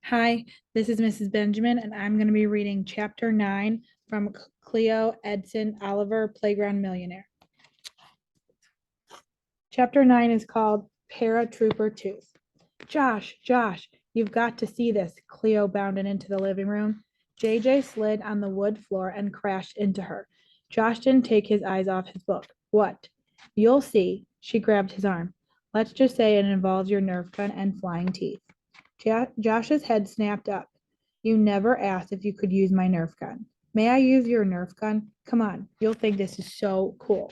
Hi, this is Mrs. Benjamin, and I'm going to be reading Chapter 9 from Cleo Edison Oliver, Playground Millionaire. Chapter 9 is called Paratrooper Tooth. Josh, you've got to see this. Cleo bounded into the living room. JJ slid on the wood floor and crashed into her. Josh didn't take his eyes off his book. What? You'll see. She grabbed his arm. Let's just say it involves your Nerf gun and flying teeth. Josh's head snapped up. You never asked if you could use my Nerf gun. May I use your Nerf gun? Come on, you'll think this is so cool.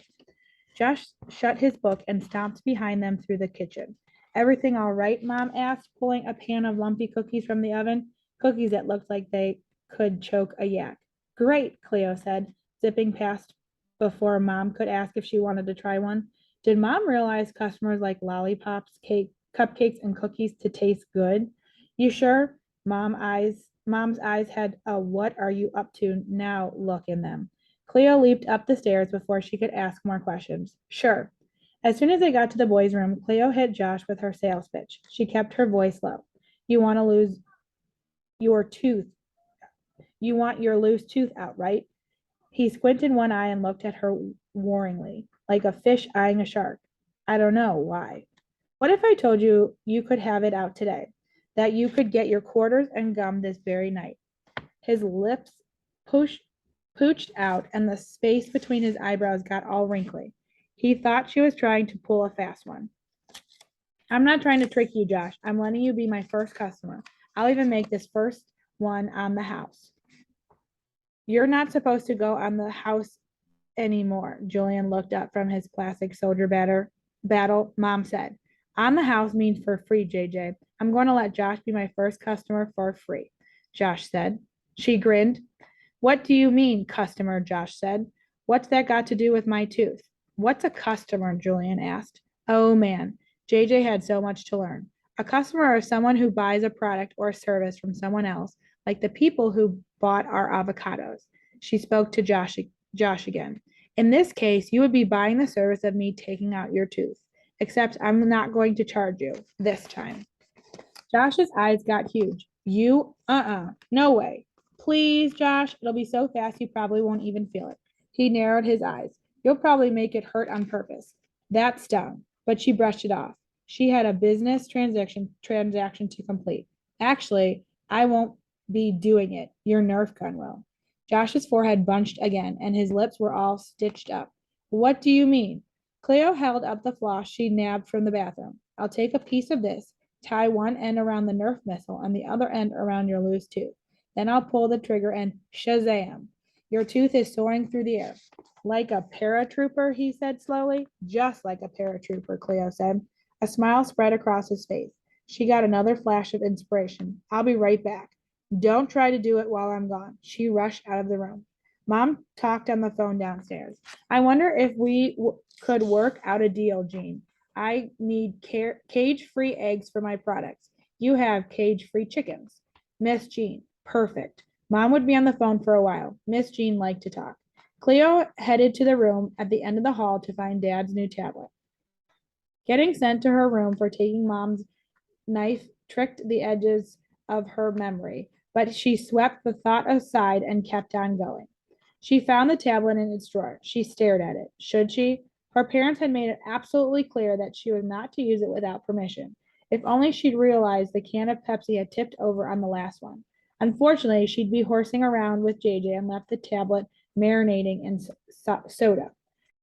Josh shut his book and stomped behind them through the kitchen. Everything all right, Mom asked, pulling a pan of lumpy cookies from the oven, cookies that looked like they could choke a yak. Great, Cleo said, zipping past before Mom could ask if she wanted to try one. Did Mom realize customers like lollipops, cupcakes, and cookies to taste good? You sure? Mom's eyes had a what are you up to now look in them. Cleo leaped up the stairs before she could ask more questions. Sure. As soon as they got to the boys' room, Cleo hit Josh with her sales pitch. She kept her voice low. You want to lose your tooth. You want your loose tooth out, right? He squinted one eye and looked at her warningly, like a fish eyeing a shark. I don't know why. What if I told you you could have it out today? That you could get your quarters and gum this very night? His lips pooched out, and the space between his eyebrows got all wrinkly. He thought she was trying to pull a fast one. I'm not trying to trick you, Josh. I'm letting you be my first customer. I'll even make this first one on the house. You're not supposed to go on the house anymore. Julian looked up from his plastic soldier battle. Mom said, on the house means for free, JJ. I'm going to let Josh be my first customer for free, Josh said. She grinned. What do you mean, customer? Josh said. What's that got to do with my tooth? What's a customer? Julian asked. Oh man, JJ had so much to learn. A customer is someone who buys a product or service from someone else, like the people who bought our avocados. She spoke to Josh again. In this case, you would be buying the service of me taking out your tooth, except I'm not going to charge you this time. Josh's eyes got huge. No way. Please, Josh, it'll be so fast you probably won't even feel it. He narrowed his eyes. You'll probably make it hurt on purpose. That stung, but she brushed it off. She had a business transaction to complete. Actually, I won't be doing it. Your Nerf gun will. Josh's forehead bunched again, and his lips were all stitched up. What do you mean? Cleo held up the floss she nabbed from the bathroom. I'll take a piece of this, tie one end around the Nerf missile and the other end around your loose tooth. Then I'll pull the trigger and shazam! Your tooth is soaring through the air. Like a paratrooper, he said slowly. Just like a paratrooper, Cleo said. A smile spread across his face. She got another flash of inspiration. I'll be right back. Don't try to do it while I'm gone. She rushed out of the room. Mom talked on the phone downstairs. I wonder if we could work out a deal, Jean. I need cage-free eggs for my products. You have cage-free chickens. Miss Jean. Perfect. Mom would be on the phone for a while. Miss Jean liked to talk. Cleo headed to the room at the end of the hall to find Dad's new tablet. Getting sent to her room for taking Mom's knife tricked the edges of her memory, but she swept the thought aside and kept on going. She found the tablet in its drawer. She stared at it. Should she? Her parents had made it absolutely clear that she was not to use it without permission. If only she'd realized the can of Pepsi had tipped over on the last one. Unfortunately, she'd be horsing around with JJ and left the tablet marinating in soda.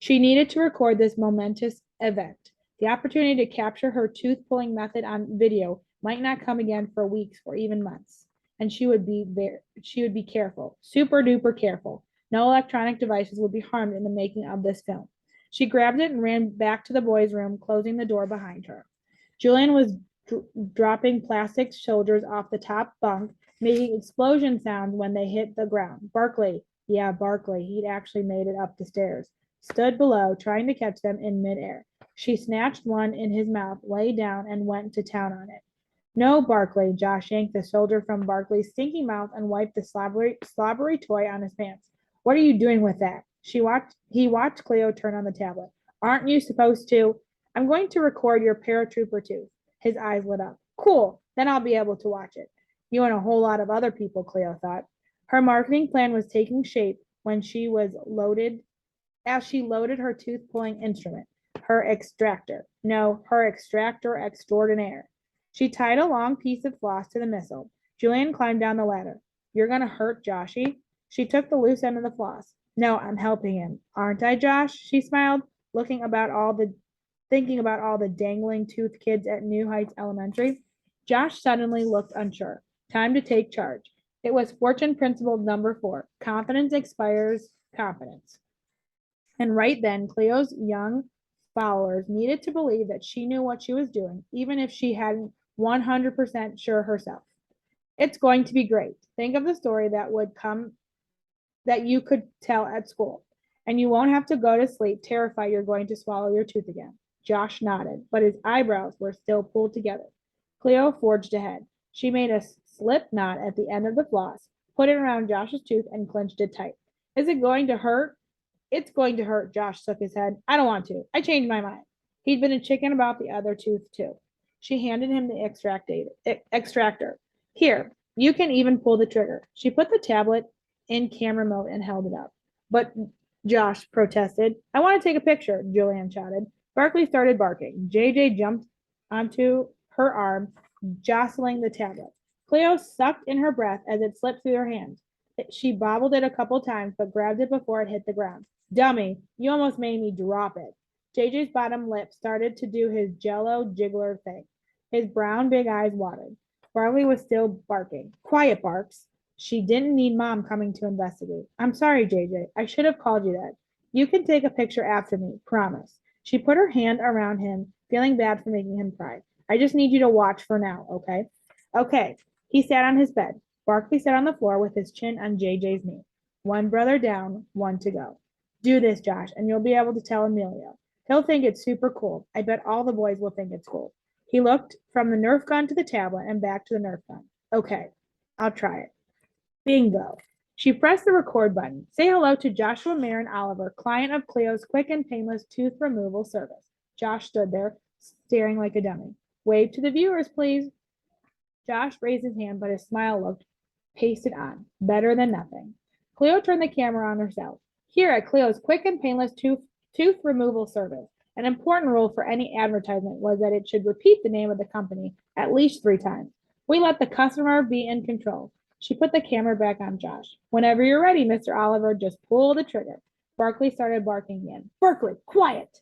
She needed to record this momentous event. The opportunity to capture her tooth-pulling method on video might not come again for weeks or even months. And she would be careful, super duper careful. No electronic devices would be harmed in the making of this film. She grabbed it and ran back to the boys' room, closing the door behind her. Julian was dropping plastic shoulders off the top bunk, making explosion sounds when they hit the ground. Barkley, yeah, Barkley, he'd actually made it up the stairs, stood below, trying to catch them in midair. She snatched one in his mouth, lay down, and went to town on it. No, Barkley. Josh yanked the shoulder from Barkley's stinky mouth and wiped the slobbery toy on his pants. What are you doing with that? He watched Cleo turn on the tablet. Aren't you supposed to? I'm going to record your paratrooper tooth. His eyes lit up. Cool. Then I'll be able to watch it. You and a whole lot of other people, Cleo thought. Her marketing plan was taking shape when she was loaded as she loaded her tooth pulling instrument, her extractor. No, her extractor extraordinaire. She tied a long piece of floss to the missile. Julian climbed down the ladder. You're going to hurt Joshy? She took the loose end of the floss. No, I'm helping him. Aren't I, Josh? She smiled, thinking about all the dangling tooth kids at New Heights Elementary. Josh suddenly looked unsure. Time to take charge. It was fortune principle number 4. Confidence expires confidence. And right then, Cleo's young followers needed to believe that she knew what she was doing, even if she hadn't 100% sure herself. It's going to be great. Think of the story that would come that you could tell at school, and you won't have to go to sleep terrified you're going to swallow your tooth again. Josh nodded, but his eyebrows were still pulled together. Cleo forged ahead. She made a slip knot at the end of the floss, put it around Josh's tooth, and clenched it tight. Is it going to hurt? It's going to hurt, Josh shook his head. I don't want to. I changed my mind. He'd been a chicken about the other tooth, too. She handed him the extractor. Here, you can even pull the trigger. She put the tablet in camera mode and held it up. But Josh protested. I want to take a picture, Julian shouted. Barkley started barking. JJ jumped onto her arm, jostling the tablet. Cleo sucked in her breath as it slipped through her hands. She bobbled it a couple times, but grabbed it before it hit the ground. Dummy, you almost made me drop it. JJ's bottom lip started to do his jello jiggler thing. His brown big eyes watered. Barley was still barking. Quiet, Barks. She didn't need Mom coming to investigate. I'm sorry, JJ. I should have called you that. You can take a picture after me, promise. She put her hand around him, feeling bad for making him cry. I just need you to watch for now, okay? Okay. He sat on his bed. Barkley sat on the floor with his chin on JJ's knee. One brother down, one to go. Do this, Josh, and you'll be able to tell Emilio. He'll think it's super cool. I bet all the boys will think it's cool. He looked from the Nerf gun to the tablet and back to the Nerf gun. Okay, I'll try it. Bingo. She pressed the record button. Say hello to Joshua Marin Oliver, client of Cleo's quick and painless tooth removal service. Josh stood there, staring like a dummy. Wave to the viewers, please. Josh raised his hand, but his smile looked pasted on. Better than nothing. Cleo turned the camera on herself. Here at Cleo's quick and painless tooth removal service, an important rule for any advertisement was that it should repeat the name of the company at least 3 times. We let the customer be in control. She put the camera back on Josh. Whenever you're ready, Mr. Oliver, just pull the trigger. Barkley started barking again. Barkley, quiet.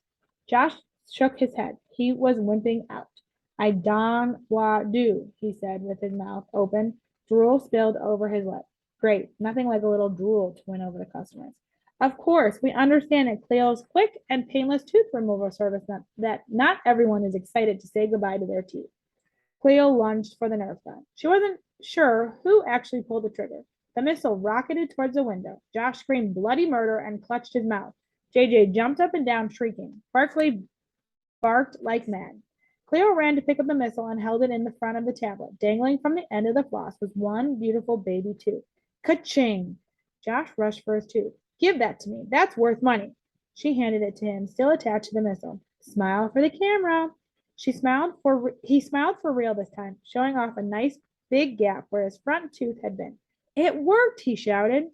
Josh shook his head. He was wimping out. I don wa do, he said with his mouth open. Drool spilled over his lip. Great. Nothing like a little drool to win over the customers. Of course, we understand at Cleo's quick and painless tooth removal service that not everyone is excited to say goodbye to their teeth. Cleo lunged for the Nerf gun. She wasn't sure who actually pulled the trigger. The missile rocketed towards the window. Josh screamed bloody murder and clutched his mouth. JJ jumped up and down, shrieking. Barkley barked like mad. Cleo ran to pick up the missile and held it in the front of the tablet. Dangling from the end of the floss was one beautiful baby tooth. Ka-ching! Josh rushed for his tooth. Give that to me. That's worth money. She handed it to him, still attached to the missile. Smile for the camera. He smiled for real this time, showing off a nice big gap where his front tooth had been. It worked, he shouted.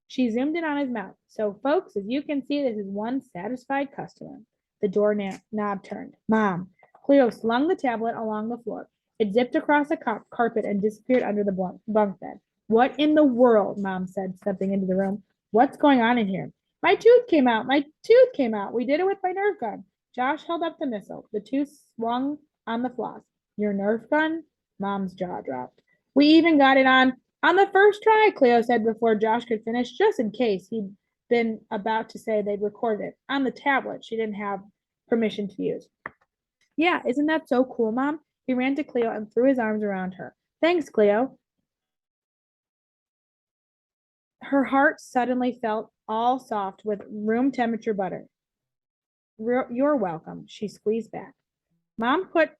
She zoomed in on his mouth. So, folks, as you can see, this is one satisfied customer. The door knob turned. Mom. Cleo slung the tablet along the floor. It zipped across the carpet and disappeared under the bunk bed. What in the world? Mom said, stepping into the room. What's going on in here? My tooth came out. My tooth came out. We did it with my Nerf gun. Josh held up the missile. The tooth swung on the floss. Your Nerf gun? Mom's jaw dropped. We even got it on the first try, Cleo said before Josh could finish, just in case he'd been about to say they'd recorded it. On the tablet she didn't have permission to use. Yeah, isn't that so cool, Mom? He ran to Cleo and threw his arms around her. Thanks, Cleo. Her heart suddenly felt all soft with room temperature butter. You're welcome, she squeezed back. Mom put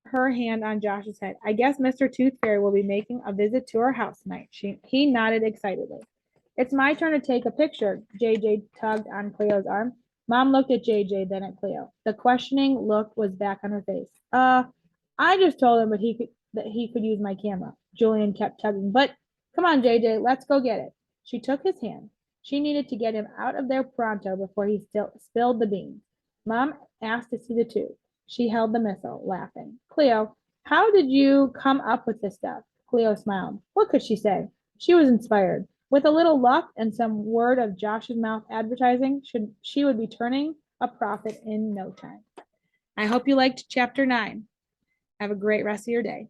her hand on Josh's head. I guess Mr. Tooth Fairy will be making a visit to our house tonight. He nodded excitedly. It's my turn to take a picture. JJ tugged on Cleo's arm. Mom looked at JJ, then at Cleo. The questioning look was back on her face. I just told him that he could use my camera. Julian kept tugging. But come on, JJ, let's go get it. She took his hand. She needed to get him out of there pronto before he spilled the beans. Mom asked to see the tube. She held the missile, laughing. Cleo, how did you come up with this stuff? Cleo smiled. What could she say? She was inspired. With a little luck and some word of Josh's mouth advertising, she would be turning a profit in no time. I hope you liked chapter 9. Have a great rest of your day.